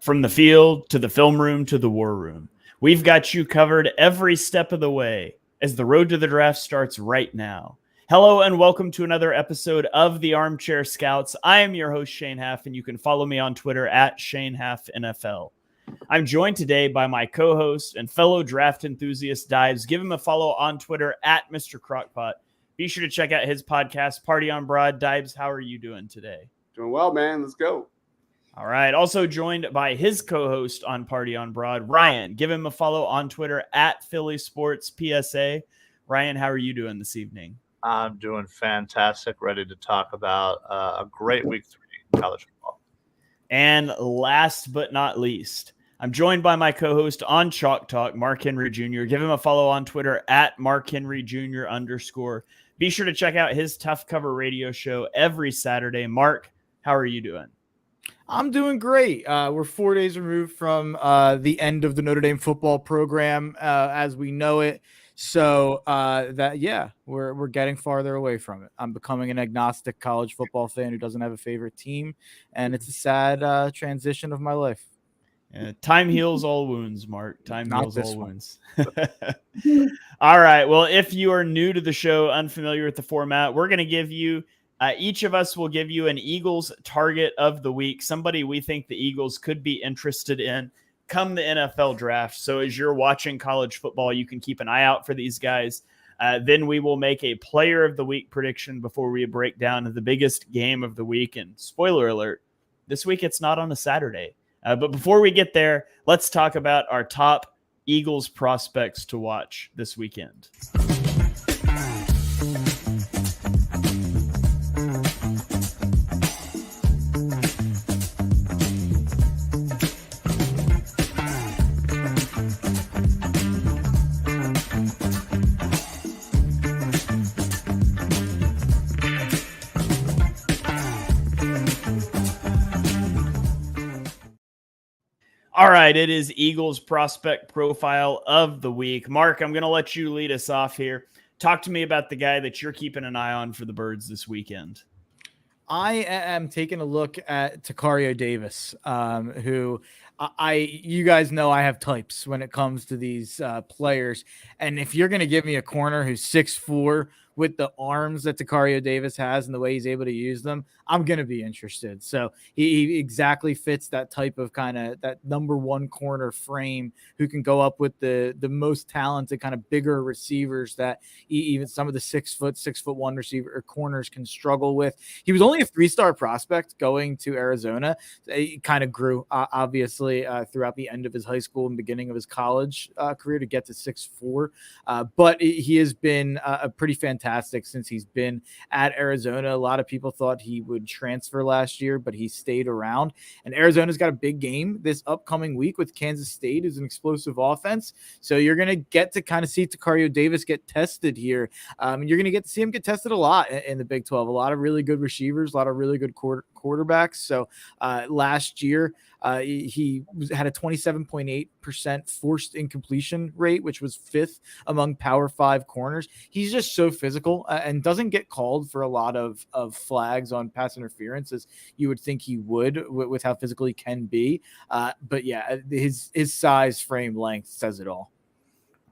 From the field to the film room to the war room, we've got you covered every step of the way as the road to the draft starts right now. Hello and welcome to another episode of the Armchair Scouts. I am your host, Shane Haff, and you can follow me on Twitter at ShaneHaffNFL. I'm joined today by my co-host and fellow draft enthusiast, Dives. Give him a follow on Twitter at Mr. Crockpot. Be sure to check out his podcast, Party on Broad. Dives, how are you doing today? Doing well, man. Let's go. All right. Also joined by his co-host on Party on Broad, Ryan. Give him a follow on Twitter at Philly Sports PSA. Ryan, how are you doing this evening? I'm doing fantastic. Ready to talk about a great week 3 in college football. And last but not least, I'm joined by my co-host on Chalk Talk, Mark Henry Jr. Give him a follow on Twitter at Mark Henry Jr. _. Be sure to check out his Tough Cover radio show every Saturday. Mark, how are you doing? I'm doing great. We're 4 days removed from the end of the Notre Dame football program as we know it. So we're getting farther away from it. I'm becoming an agnostic college football fan who doesn't have a favorite team, and it's a sad transition of my life. Time heals all wounds, Mark. Time heals all wounds. All right. Well, if you are new to the show, unfamiliar with the format, we're going to give you each of us will give you an Eagles target of the week, somebody we think the Eagles could be interested in come the NFL draft. So as you're watching college football, you can keep an eye out for these guys. Then we will make a player of the week prediction before we break down the biggest game of the week. And spoiler alert, this week it's not on a Saturday. But before we get there, let's talk about our top Eagles prospects to watch this weekend. All right, it is Eagles prospect profile of the week. Mark, I'm going to let you lead us off here. Talk to me about the guy that you're keeping an eye on for the Birds this weekend. I am taking a look at Tacario Davis, who you guys know I have types when it comes to these players. And if you're going to give me a corner who's 6'4", with the arms that Tacario Davis has and the way he's able to use them, I'm going to be interested. So he exactly fits that type of kind of that number one corner frame who can go up with the most talented kind of bigger receivers that even some of the 6'1" receiver or corners can struggle with. He was only a 3-star prospect going to Arizona. He kind of grew obviously throughout the end of his high school and beginning of his college career to get to 6'4", but he has been a pretty fantastic since he's been at Arizona. A lot of people thought he would transfer last year, but he stayed around. And Arizona's got a big game this upcoming week with Kansas State, who's an explosive offense. So you're going to get to kind of see Tacario Davis get tested here. And you're going to get to see him get tested a lot in the Big 12. A lot of really good receivers, a lot of really good quarterbacks. So last year, he had a 27.8% forced incompletion rate, which was 5th among Power 5 corners. He's just so physical and doesn't get called for a lot of flags on pass interference as you would think he would with how physical he can be. But yeah, his size, frame, length says it all.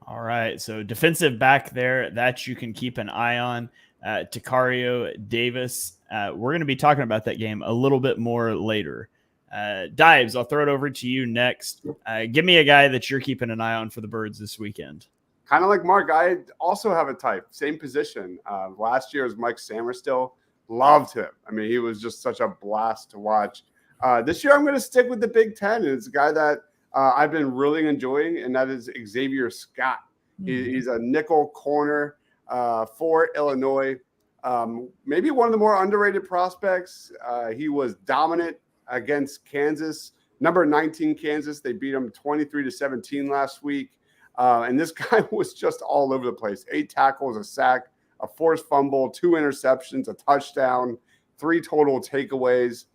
All right. So defensive back there that you can keep an eye on. Tacario Davis. We're going to be talking about that game a little bit more later. Dives, I'll throw it over to you next. Give me a guy that you're keeping an eye on for the Birds this weekend. Kind of like Mark, I also have a type, same position. Last year was Mike Samerstill. Loved him. I mean, he was just such a blast to watch. This year I'm going to stick with the Big Ten. And it's a guy that I've been really enjoying, and that is Xavier Scott. He's a nickel corner for Illinois. Maybe one of the more underrated prospects. He was dominant against Kansas, number 19 Kansas. They beat them 23-17 last week. And this guy was just all over the place. 8 tackles, a sack, a forced fumble, 2 interceptions, a touchdown, 3 total takeaways.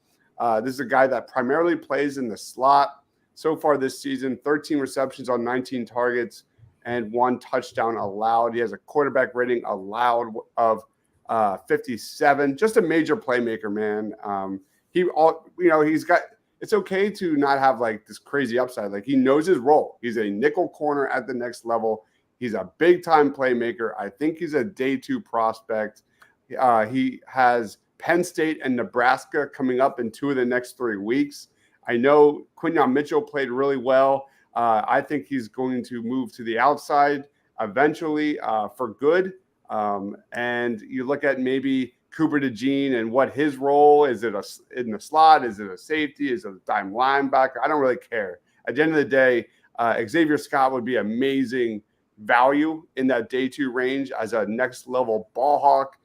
This is a guy that primarily plays in the slot. So far this season, 13 receptions on 19 targets and 1 touchdown allowed. He has a quarterback rating allowed of 57. Just a major playmaker, man. He's got it's okay to not have like this crazy upside. Like he knows his role. He's a nickel corner at the next level. He's a big time playmaker. I think he's a day 2 prospect. He has Penn State and Nebraska coming up in 2 of the next 3 weeks. I know Quinyon Mitchell played really well. I think he's going to move to the outside eventually for good. And you look at maybe Cooper DeJean and what his role is. It in the slot? Is it a safety? Is it a dime linebacker? I don't really care. At the end of the day, Xavier Scott would be amazing value in that day 2 range as a next level ball hawk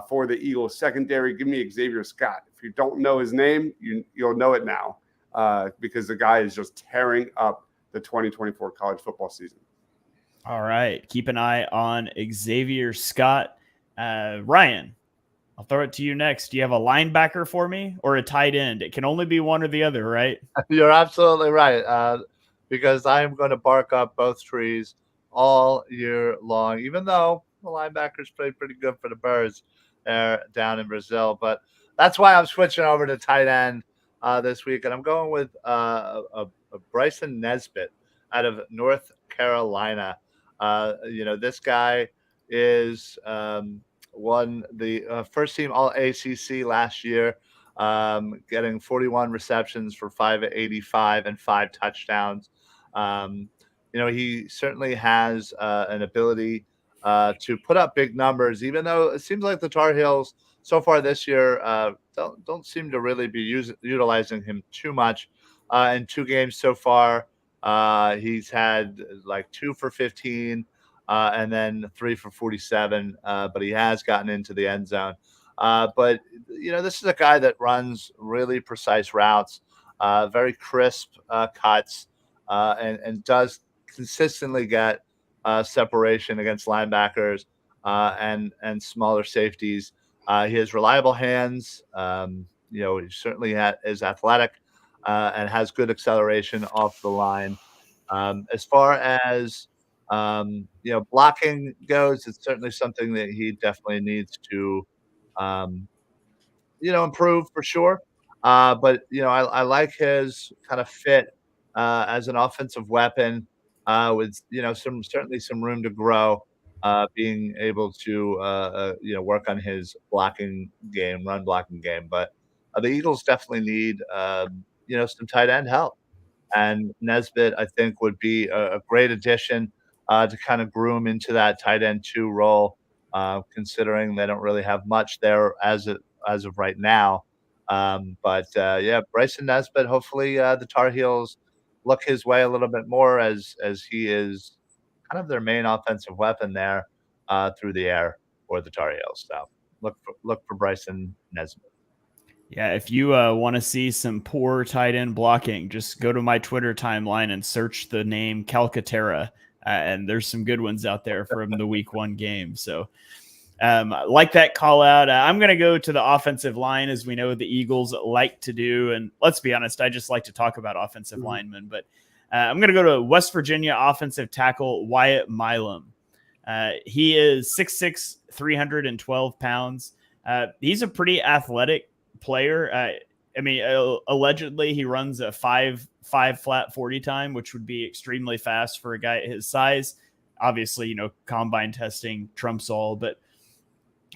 for the Eagles secondary. Give me Xavier Scott. If you don't know his name, you'll know it now because the guy is just tearing up the 2024 college football season. All right. Keep an eye on Xavier Scott. Ryan, I'll throw it to you next. Do you have a linebacker for me or a tight end? It can only be one or the other, right? You're absolutely right. Because I am going to bark up both trees all year long, even though the linebackers played pretty good for the Birds down in Brazil. But that's why I'm switching over to tight end this week. And I'm going with a Bryson Nesbitt out of North Carolina. This guy is won the first team All ACC last year, getting 41 receptions for 585 and 5 touchdowns. He certainly has an ability to put up big numbers, even though it seems like the Tar Heels so far this year don't seem to really be utilizing him too much. In 2 games so far, he's had like 2 for 15 and then 3 for 47, but he has gotten into the end zone. But this is a guy that runs really precise routes, very crisp cuts, and does consistently get separation against linebackers and smaller safeties. He has reliable hands. He certainly is athletic and has good acceleration off the line. As far as blocking goes, it's certainly something that he definitely needs to improve for sure. But I like his kind of fit as an offensive weapon with some room to grow, being able to work on his blocking game, run blocking game. But the Eagles definitely need some tight end help, and Nesbitt I think would be a great addition to kind of groom into that tight end 2 role, considering they don't really have much there as of right now. But Bryson Nesbitt, hopefully the Tar Heels look his way a little bit more as he is kind of their main offensive weapon there through the air for the Tar Heels. So look for Bryson Nesbitt. Yeah, if you want to see some poor tight end blocking, just go to my Twitter timeline and search the name Calcaterra, and there's some good ones out there from the Week 1 game. So like that call out. I'm going to go to the offensive line, as we know the Eagles like to do. And let's be honest, I just like to talk about offensive linemen. But I'm going to go to West Virginia offensive tackle Wyatt Milam. He is 6'6", 312 pounds. He's a pretty athletic player. Allegedly he runs a 5 flat 40 time, which would be extremely fast for a guy his size. Obviously, combine testing trumps all, but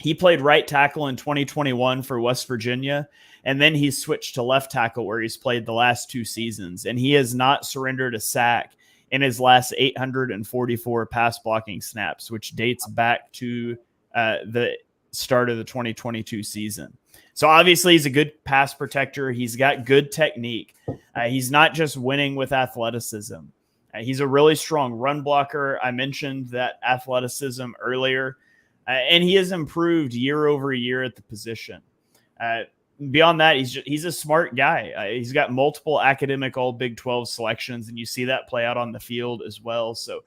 he played right tackle in 2021 for West Virginia, and then he switched to left tackle where he's played the last 2 seasons, and he has not surrendered a sack in his last 844 pass blocking snaps, which dates back to the start of the 2022 season. So obviously he's a good pass protector. He's got good technique. He's not just winning with athleticism. He's a really strong run blocker. I mentioned that athleticism earlier, and he has improved year over year at the position. Beyond that, he's a smart guy. He's got multiple academic all Big 12 selections, and you see that play out on the field as well. So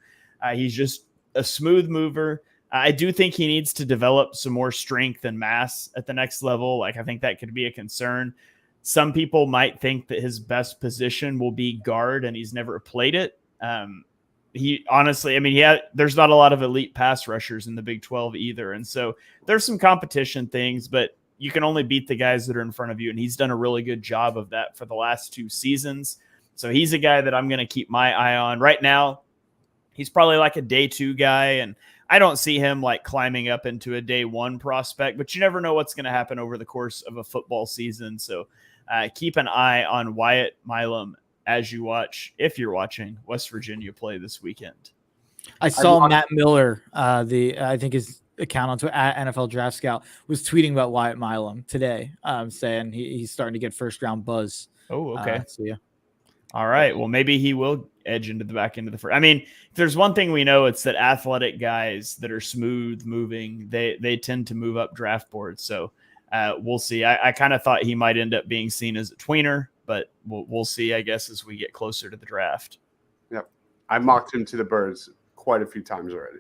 he's just a smooth mover. I do think he needs to develop some more strength and mass at the next level. I think that could be a concern. Some people might think that his best position will be guard, and he's never played it. He honestly, there's not a lot of elite pass rushers in the Big 12 either. And so there's some competition things, but you can only beat the guys that are in front of you, and he's done a really good job of that for the last 2 seasons. So he's a guy that I'm going to keep my eye on. Right now, he's probably like a day 2 guy, and I don't see him like climbing up into a day 1 prospect, but you never know what's going to happen over the course of a football season. So keep an eye on Wyatt Milam as you watch, if you're watching West Virginia play this weekend. I saw Matt Miller, I think his account on Twitter, at NFL Draft Scout, was tweeting about Wyatt Milam today, saying he's starting to get first round buzz. Oh, okay. So yeah. All right. Well, maybe he will edge into the back end of the first. I mean, if there's one thing we know, it's that athletic guys that are smooth moving, they tend to move up draft boards. So we'll see. I kind of thought he might end up being seen as a tweener, but we'll see, I guess, as we get closer to the draft. Yep. I mocked him to the birds quite a few times already.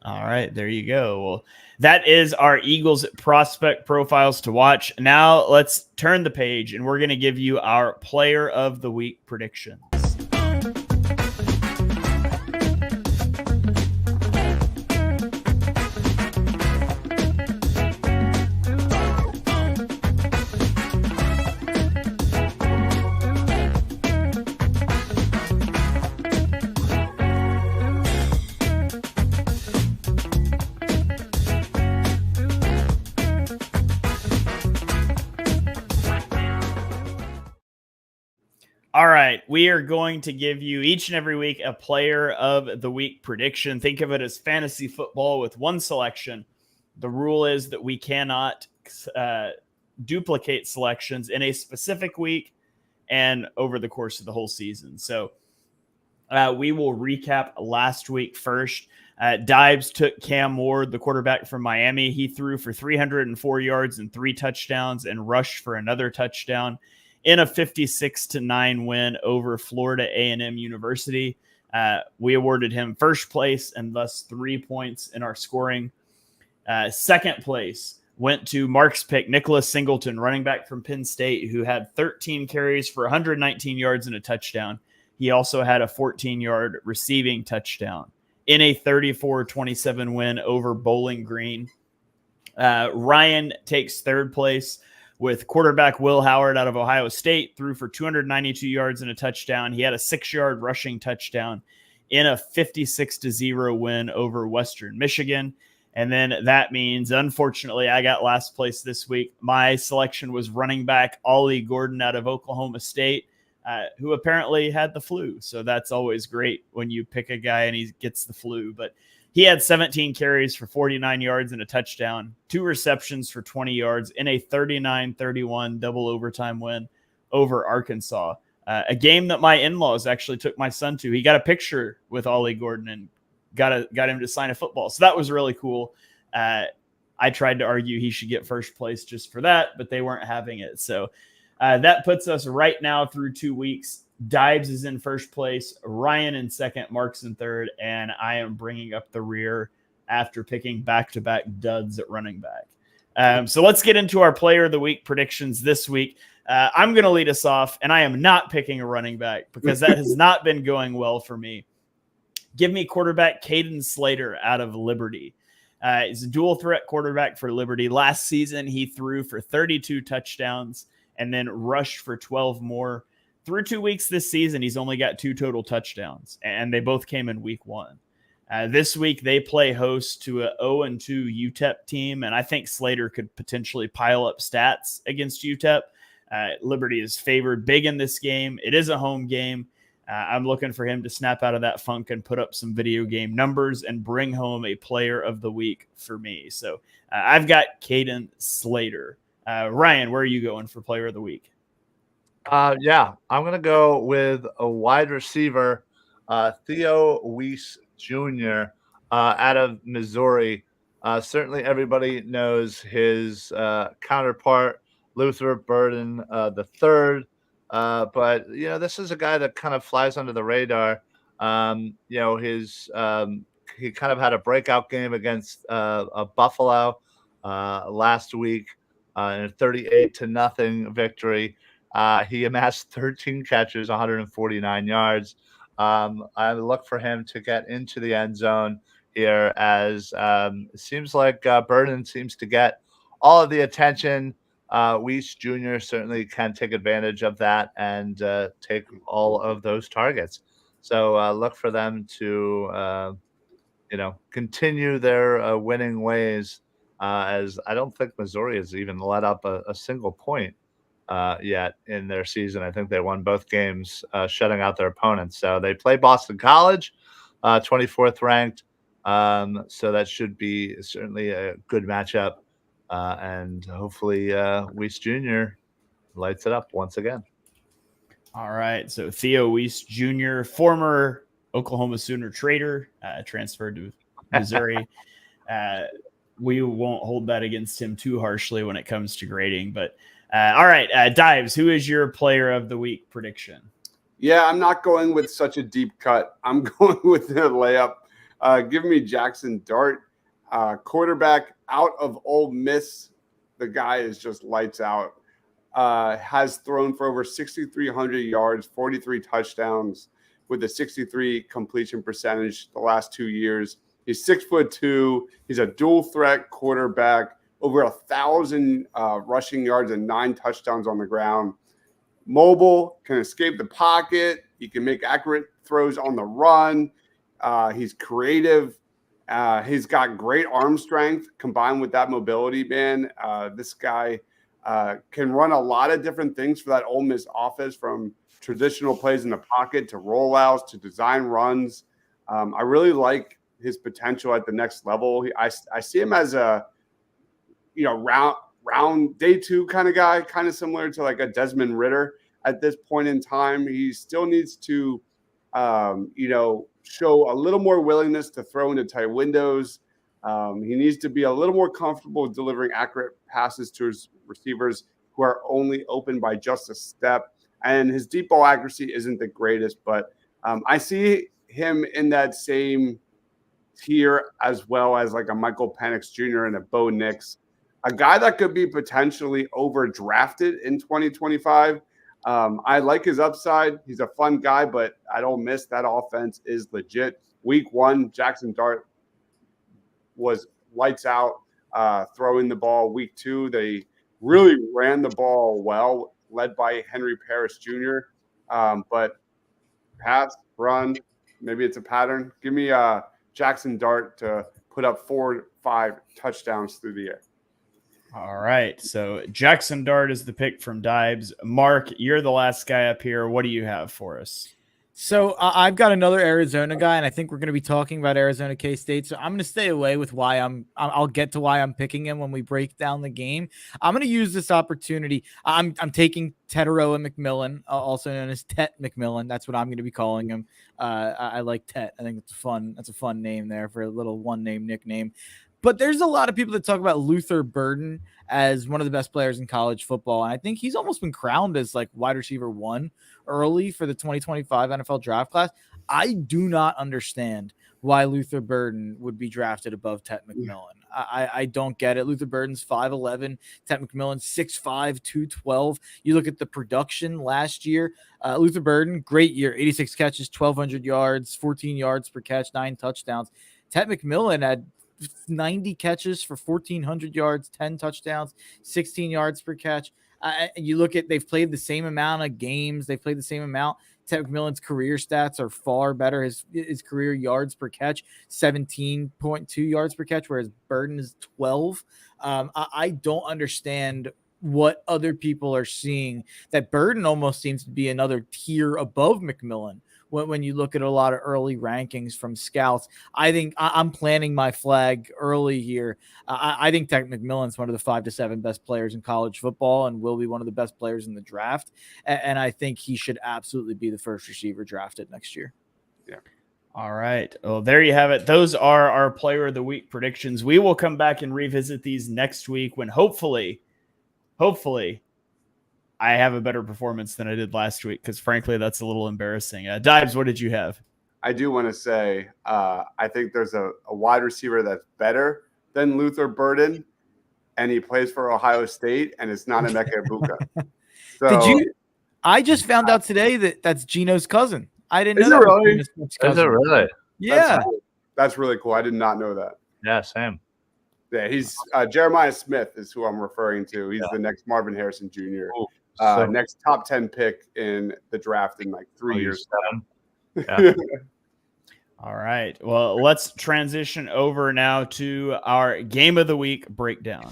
All right, there you go. Well, that is our Eagles prospect profiles to watch. Now let's turn the page, and we're going to give you our player of the week predictions. All right, we are going to give you each and every week a player of the week prediction. Think of it as fantasy football with one selection. The rule is that we cannot duplicate selections in a specific week and over the course of the whole season. So we will recap last week first. Dibes took Cam Ward, the quarterback from Miami. He threw for 304 yards and 3 touchdowns and rushed for another touchdown in a 56-9 win over Florida A&M University. We awarded him first place and thus 3 points in our scoring. Second place went to Mark's pick, Nicholas Singleton, running back from Penn State, who had 13 carries for 119 yards and a touchdown. He also had a 14-yard receiving touchdown in a 34-27 win over Bowling Green. Ryan takes third place with quarterback Will Howard out of Ohio State, threw for 292 yards and a touchdown. He had a 6-yard rushing touchdown in a 56-0 win over Western Michigan. And then that means, unfortunately, I got last place this week. My selection was running back Ollie Gordon out of Oklahoma State, who apparently had the flu. So that's always great when you pick a guy and he gets the flu. But he had 17 carries for 49 yards and a touchdown, 2 receptions for 20 yards in a 39-31 double overtime win over Arkansas. A game that my in-laws actually took my son to. He got a picture with Ollie Gordon and got him to sign a football. So that was really cool. I tried to argue he should get first place just for that, but they weren't having it. So that puts us right now through 2 weeks. Dibes is in first place, Ryan in second, Mark's in third, and I am bringing up the rear after picking back-to-back duds at running back. So let's get into our player of the week predictions this week. I'm going to lead us off, and I am not picking a running back because that has not been going well for me. Give me quarterback Caden Slater out of Liberty. He's a dual threat quarterback for Liberty. Last season, he threw for 32 touchdowns and then rushed for 12 more. Through 2 weeks this season, he's only got 2 total touchdowns, and they both came in week 1. This week, they play host to a 0-2 UTEP team, and I think Slater could potentially pile up stats against UTEP. Liberty is favored big in this game. It is a home game. I'm looking for him to snap out of that funk and put up some video game numbers and bring home a player of the week for me. So I've got Caden Slater. Ryan, where are you going for player of the week? Yeah, I'm going to go with a wide receiver, Theo Weiss Jr. Out of Missouri. Certainly everybody knows his counterpart, Luther Burden III. But, this is a guy that kind of flies under the radar. He kind of had a breakout game against Buffalo last week in a 38-0 victory. He amassed 13 catches, 149 yards. I look for him to get into the end zone here as it seems like Burden seems to get all of the attention Weiss Jr. certainly can take advantage of that and take all of those targets. So look for them to, continue their winning ways, as I don't think Missouri has even let up a single point yet in their season. I think they won both games, shutting out their opponents. So they play Boston College, 24th ranked. So that should be certainly a good matchup. And hopefully Weiss Jr. lights it up once again. All right. So Theo Weiss Jr., former Oklahoma Sooner trader, transferred to Missouri. We won't hold that against him too harshly when it comes to grading. But all right, Dives, who is your player of the week prediction? Yeah, I'm not going with such a deep cut. I'm going with the layup. Give me Jackson Dart, quarterback out of Ole Miss. The guy is just lights out. Has thrown for over 6,300 yards, 43 touchdowns with a 63 completion percentage the last 2 years. He's 6'2". He's a dual threat quarterback, over 1,000 rushing yards and 9 touchdowns on the ground. Mobile, can escape the pocket. He can make accurate throws on the run. He's creative. He's got great arm strength combined with that mobility, man. This guy can run a lot of different things for that Ole Miss offense, from traditional plays in the pocket to rollouts to design runs. I really like his potential at the next level. I see him as a round day 2 kind of guy, kind of similar to like a Desmond Ridder at this point in time. He still needs to show a little more willingness to throw into tight windows. He needs to be a little more comfortable delivering accurate passes to his receivers who are only open by just a step. And his deep ball accuracy isn't the greatest, but I see him in that same tier as well as like a Michael Penix Jr. and a Bo Nix, a guy that could be potentially overdrafted in 2025. I like his upside. He's a fun guy, but I don't miss that offense is legit. Week 1, Jackson Dart was lights out throwing the ball. Week 2, they really ran the ball well, led by Henry Parrish Jr. But pass, run, maybe it's a pattern. Give me Jackson Dart to put up 4-5 touchdowns through the air. All right. So Jackson Dart is the pick from Dibes. Mark, you're the last guy up here. What do you have for us? So I've got another Arizona guy, and I think we're going to be talking about Arizona K-State. So I'm going to stay away with why I'll get to why I'm picking him when we break down the game. I'm going to use this opportunity. I'm taking Teteroa McMillan, also known as Tet McMillan. That's what I'm going to be calling him. I like Tet. I think it's fun. That's a fun name there for a little one-name nickname. But there's a lot of people that talk about Luther Burden as one of the best players in college football. And I think he's almost been crowned as like wide receiver 1 early for the 2025 NFL draft class. I do not understand why Luther Burden would be drafted above Tet McMillan. I don't get it. Luther Burden's 5'11", Tet McMillan's 6'5", 212. You look at the production last year. Luther Burden, great year, 86 catches, 1,200 yards, 14 yards per catch, 9 touchdowns. Tet McMillan had 90 catches for 1,400 yards, 10 touchdowns, 16 yards per catch. You look at, they've played the same amount of games. They've played the same amount. Tet McMillan's career stats are far better. His career yards per catch, 17.2 yards per catch, whereas Burden is 12. I don't understand what other people are seeing, that Burden almost seems to be another tier above McMillan. When you look at a lot of early rankings from scouts, I think I'm planting my flag early here. I think Tet McMillan's one of the 5 to 7 best players in college football and will be one of the best players in the draft. And I think he should absolutely be the first receiver drafted next year. Yeah. All right. Well, there you have it. Those are our player of the week predictions. We will come back and revisit these next week when hopefully I have a better performance than I did last week, because frankly, that's a little embarrassing. Dibes, what did you have? I do want to say I think there's a wide receiver that's better than Luther Burden, and he plays for Ohio State, and it's not Emeka Egbuka. So, I just found out today that that's Gino's cousin. I didn't know Is that. it really? Is it really? Yeah. That's really cool. I did not know that. Yeah, same. Yeah, he's Jeremiah Smith is who I'm referring to. He's the next Marvin Harrison Jr. Next top 10 pick in the draft in like 3 years. Yeah. All right. Well, let's transition over now to our game of the week breakdown.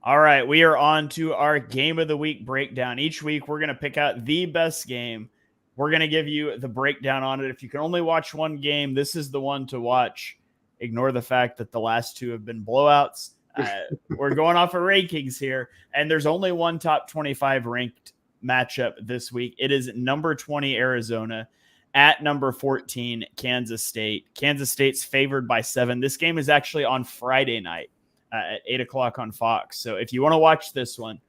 All right, we are on to our game of the week breakdown. Each week, we're going to pick out the best game. We're going to give you the breakdown on it. If you can only watch one game, this is the one to watch. Ignore the fact that the last two have been blowouts. We're going off of rankings here, and there's only one top 25 ranked matchup this week. It is number 20 Arizona at number 14 Kansas State. Kansas State's favored by 7. This game is actually on Friday night at 8 o'clock on Fox. So if you want to watch this one,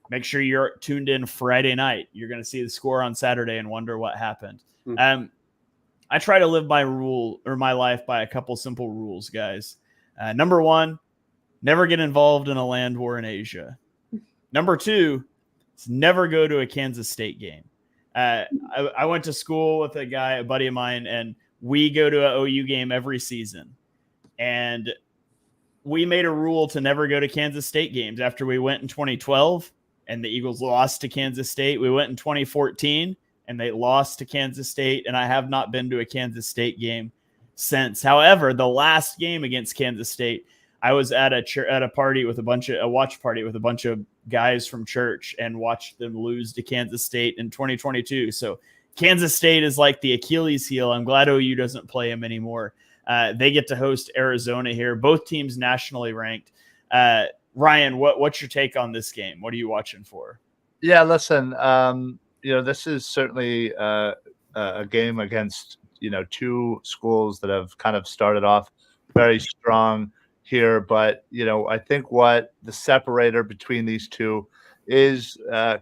make sure you're tuned in Friday night. You're going to see the score on Saturday and wonder what happened. I try to live my life by a couple simple rules, guys. Number 1, never get involved in a land war in Asia. Number 2, never go to a Kansas State game. I went to school with a buddy of mine, and we go to an OU game every season. And we made a rule to never go to Kansas State games after we went in 2012 and the Eagles lost to Kansas State. We went in 2014 and they lost to Kansas State. And I have not been to a Kansas State game since. However, the last game against Kansas State, I was at a party with a watch party with a bunch of guys from church and watched them lose to Kansas State in 2022. So Kansas State is like the Achilles heel. I'm glad OU doesn't play them anymore. They get to host Arizona here. Both teams nationally ranked. Ryan, what's your take on this game? What are you watching for? Yeah, listen, this is certainly a game against, two schools that have kind of started off very strong here. But, I think what the separator between these two is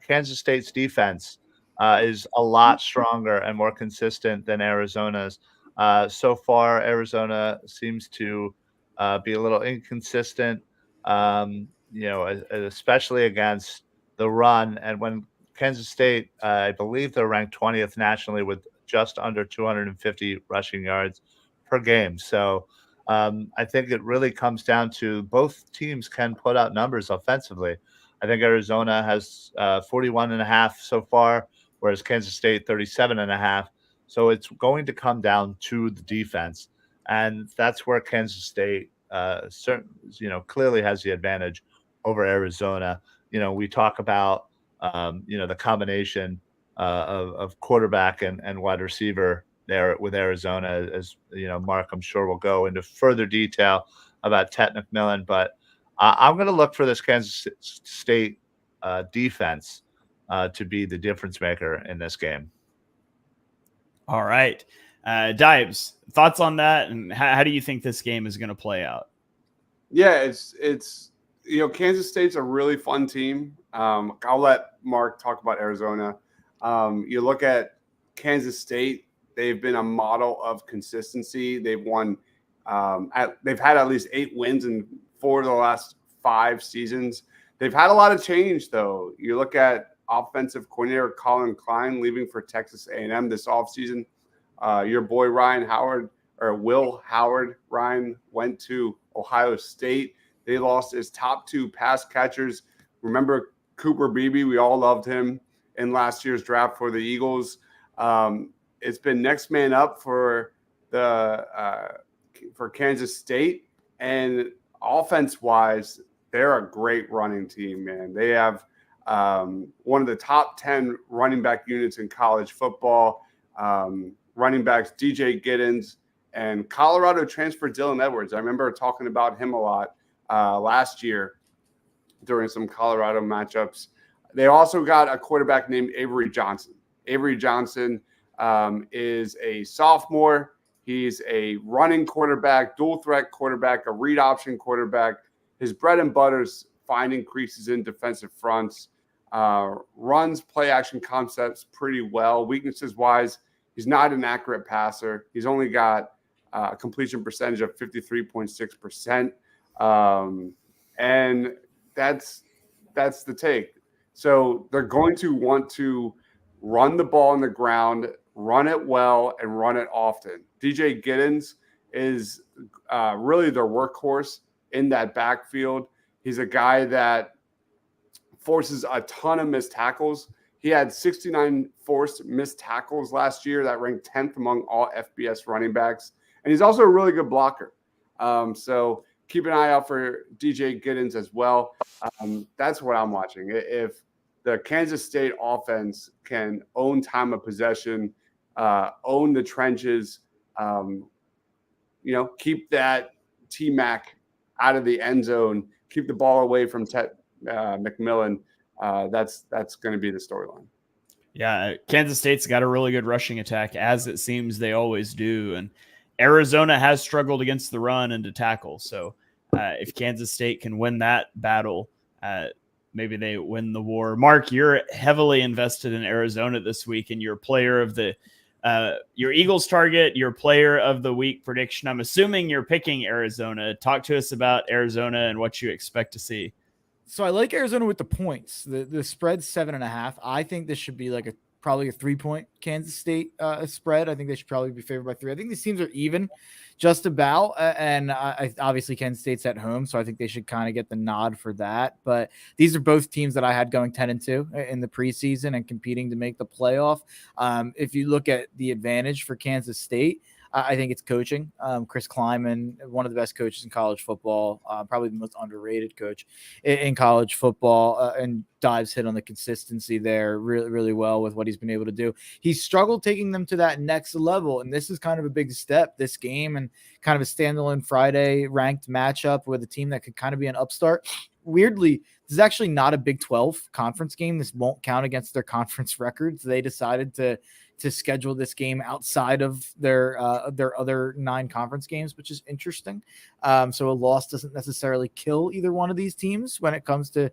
Kansas State's defense is a lot stronger and more consistent than Arizona's. So far, Arizona seems to be a little inconsistent, especially against the run. And when Kansas State, I believe they're ranked 20th nationally with just under 250 rushing yards per game. So I think it really comes down to both teams can put out numbers offensively. I think Arizona has 41.5 so far, whereas Kansas State 37.5. So it's going to come down to the defense, and that's where Kansas State, clearly has the advantage over Arizona. We talk about, the combination of quarterback and wide receiver there with Arizona, as Mark, I'm sure will go into further detail about Tet McMillan, but I'm going to look for this Kansas State defense to be the difference maker in this game. All right. Dives, thoughts on that, and how do you think this game is going to play out? Yeah, it's Kansas State's a really fun team. I'll let Mark talk about Arizona. You look at Kansas State, they've been a model of consistency. They've won they've had at least 8 wins in 4 of the last 5 seasons. They've had a lot of change, though. You look at offensive coordinator Colin Klein leaving for Texas A&M this offseason. Your boy Will Howard, Ryan, went to Ohio State. They lost his top 2 pass catchers. Remember Cooper Beebe? We all loved him in last year's draft for the Eagles. It's been next man up for Kansas State, and offense-wise, they're a great running team, man. They have one of the top 10 running back units in college football. Running backs DJ Giddens and Colorado transfer Dylan Edwards. I remember talking about him a lot last year during some Colorado matchups. They also got a quarterback named Avery Johnson. Avery Johnson is a sophomore. He's a running quarterback, dual threat quarterback, a read option quarterback. His bread and butter is finding creases in defensive fronts, runs play action concepts pretty well. Weaknesses wise, he's not an accurate passer. He's only got a completion percentage of 53.6%. And that's the take. So they're going to want to run the ball on the ground, run it well, and run it often. DJ Giddens is really their workhorse in that backfield. He's a guy that forces a ton of missed tackles. He had 69 forced missed tackles last year. That ranked 10th among all FBS running backs. And he's also a really good blocker. So keep an eye out for DJ Giddens as well. That's what I'm watching. If the Kansas State offense can own time of possession, own the trenches, keep that T-Mac out of the end zone, keep the ball away from McMillan, that's going to be the storyline. Yeah, Kansas State's got a really good rushing attack, as it seems they always do. And Arizona has struggled against the run and to tackle. So if Kansas State can win that battle, maybe they win the war. Mark, you're heavily invested in Arizona this week, and your player of the your Eagles target, your player of the week prediction. I'm assuming you're picking Arizona. Talk to us about Arizona and what you expect to see. So I like Arizona with the points. The spread's 7.5. I think this should be like probably a 3-point Kansas State spread. I think they should probably be favored by 3. I think these teams are even just about. And obviously Kansas State's at home, so I think they should kind of get the nod for that. But these are both teams that I had going 10-2 in the preseason and competing to make the playoff. If you look at the advantage for Kansas State, I think it's coaching. Chris Kleiman, one of the best coaches in college football, probably the most underrated coach in college football, and Dives hit on the consistency there really, really well with what he's been able to do. He's struggled taking them to that next level, and this is kind of a big step, this game, and kind of a standalone Friday ranked matchup with a team that could kind of be an upstart. Weirdly, this is actually not a Big 12 conference game. This won't count against their conference records. They decided to schedule this game outside of their other 9 conference games, which is interesting. So a loss doesn't necessarily kill either one of these teams when it comes to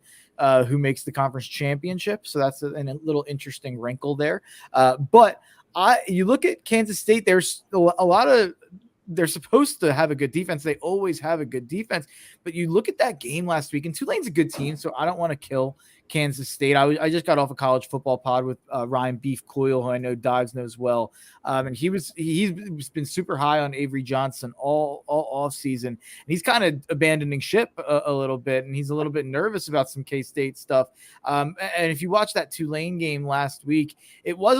who makes the conference championship. So that's a little interesting wrinkle there. But you look at Kansas State, there's a lot of, they're supposed to have a good defense. They always have a good defense. But you look at that game last week, and Tulane's a good team, so I don't want to kill Kansas State. I just got off a college football pod with Ryan Beef Coyle, who I know Dives knows well. And he's been super high on Avery Johnson all off season. And he's kind of abandoning ship a little bit, and he's a little bit nervous about some K-State stuff. And if you watch that Tulane game last week, it was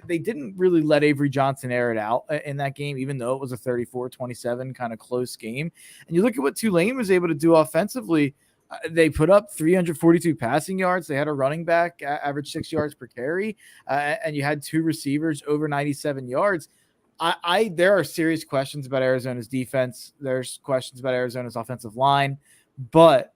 they didn't really let Avery Johnson air it out in that game, even though it was a 34-27 kind of close game. And you look at what Tulane was able to do offensively. They put up 342 passing yards. They had a running back average 6 yards per carry, and you had 2 receivers over 97 yards. There are serious questions about Arizona's defense. There's questions about Arizona's offensive line, but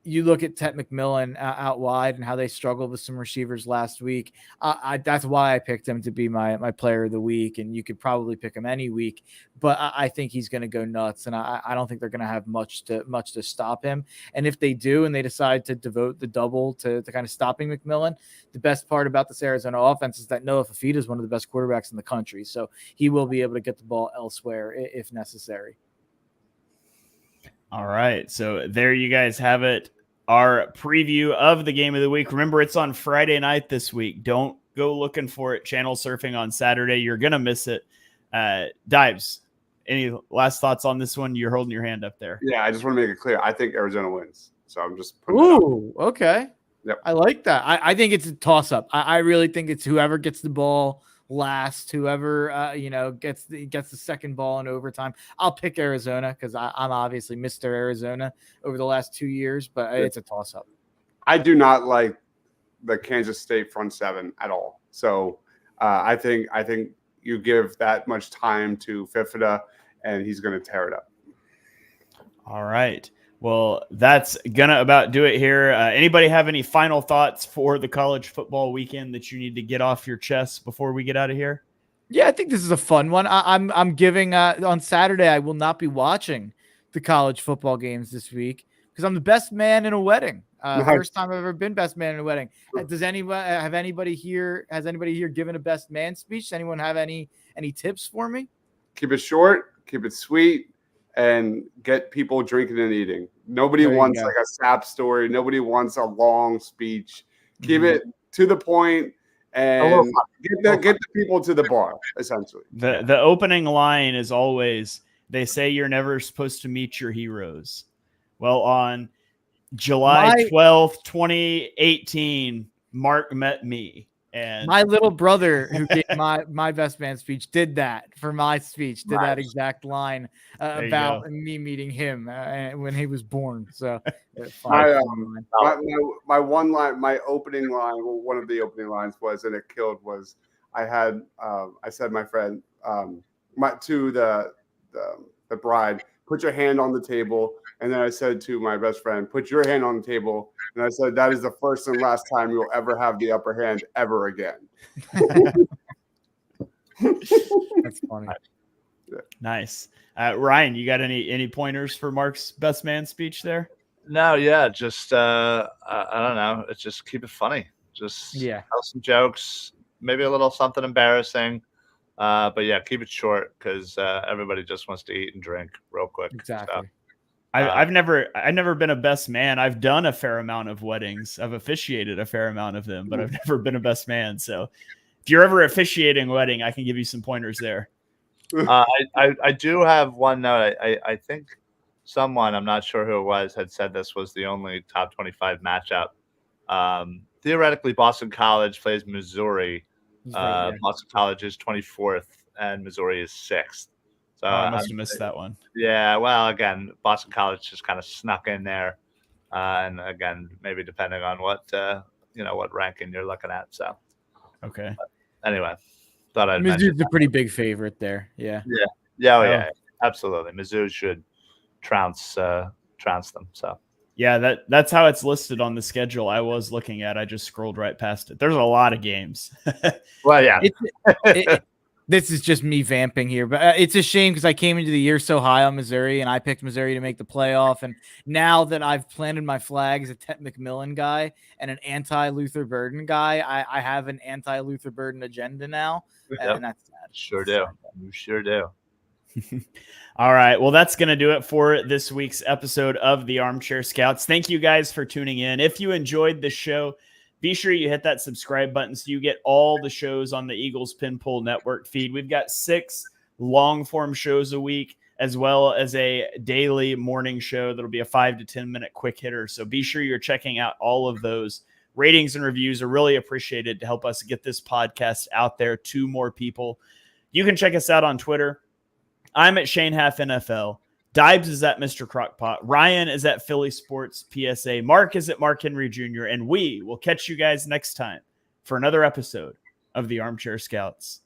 you look at Tet McMillan out wide and how they struggled with some receivers last week. That's why I picked him to be my player of the week, and you could probably pick him any week, but I think he's going to go nuts, and I don't think they're going to have much to stop him. And if they do, and they decide to devote the double to kind of stopping McMillan, the best part about this Arizona offense is that Noah Fafita is one of the best quarterbacks in the country, so he will be able to get the ball elsewhere if necessary. All right. So there you guys have it. Our preview of the game of the week. Remember, it's on Friday night this week. Don't go looking for it channel surfing on Saturday. You're going to miss it. Dives, any last thoughts on this one? You're holding your hand up there. Yeah, I just want to make it clear. I think Arizona wins. So I'm just putting okay. Yep. I like that. I think it's a toss-up. I really think it's whoever gets the ball last, whoever gets the second ball in overtime. I'll pick Arizona because I'm obviously Mr. Arizona over the last 2 years, but it's a toss-up. I do not like the Kansas State front seven at all. So I think you give that much time to Fifita, and he's going to tear it up. All right. Well, that's gonna about do it here. Anybody have any final thoughts for the college football weekend that you need to get off your chest before we get out of here? Yeah, I think this is a fun one. I'm giving on Saturday. I will not be watching the college football games this week because I'm the best man in a wedding. Nice. First time I've ever been best man in a wedding. Does anybody have anybody here? Has anybody here given a best man speech? Does anyone have any tips for me? Keep it short, keep it sweet, and get people drinking and eating. Nobody wants like a sap story. Nobody wants a long speech. Keep it to the point and get the people to the bar, essentially. The opening line is always, they say you're never supposed to meet your heroes. Well, on July 12th, 2018, Mark met me. And my little brother, who gave my best man speech, did that for my speech. Did that exact line about me meeting him when he was born. So my one line, my opening line, well, one of the opening lines was, and it killed, was I said my friend to the bride, put your hand on the table. And then I said to my best friend, put your hand on the table. And I said, that is the first and last time you'll ever have the upper hand ever again. That's funny. Nice. Ryan, you got any pointers for Mark's best man speech there? No, yeah, just I don't know. It's just keep it funny. Just tell some jokes, maybe a little something embarrassing. But yeah, keep it short because everybody just wants to eat and drink real quick. Exactly. So, I've never been a best man. I've done a fair amount of weddings. I've officiated a fair amount of them, but I've never been a best man. So if you're ever officiating a wedding, I can give you some pointers there. I do have one note. I think someone, I'm not sure who it was, had said this was the only top 25 matchup. Theoretically, Boston College plays Missouri. Boston College is 24th and Missouri is 6th. So I must have missed that one. Yeah, well, again, Boston College just kind of snuck in there, and again, maybe depending on what what ranking you're looking at. So, okay. But anyway, thought I'd Mizzou's mention a pretty big favorite there. Yeah. Yeah, absolutely. Mizzou should trounce them. So. Yeah, that's how it's listed on the schedule I was looking at. I just scrolled right past it. There's a lot of games. Well, yeah. This is just me vamping here, but it's a shame because I came into the year so high on Missouri, and I picked Missouri to make the playoff. And now that I've planted my flag as a Tet McMillan guy and an anti-Luther Burden guy, I have an anti-Luther Burden agenda now, and that's sad. Sure do. You sure do. All right. Well, that's going to do it for this week's episode of the Armchair Scouts. Thank you guys for tuning in. If you enjoyed the show, be sure you hit that subscribe button so you get all the shows on the Eagles Pinpool Network feed. We've got 6 long-form shows a week, as well as a daily morning show that'll be a 5 to 10 minute quick hitter. So be sure you're checking out all of those. Ratings and reviews are really appreciated to help us get this podcast out there to more people. You can check us out on Twitter. I'm at Shane Half NFL. Dibes is at Mr. Crockpot. Ryan is at Philly Sports PSA. Mark is at Mark Henry Jr. And we will catch you guys next time for another episode of the Armchair Scouts.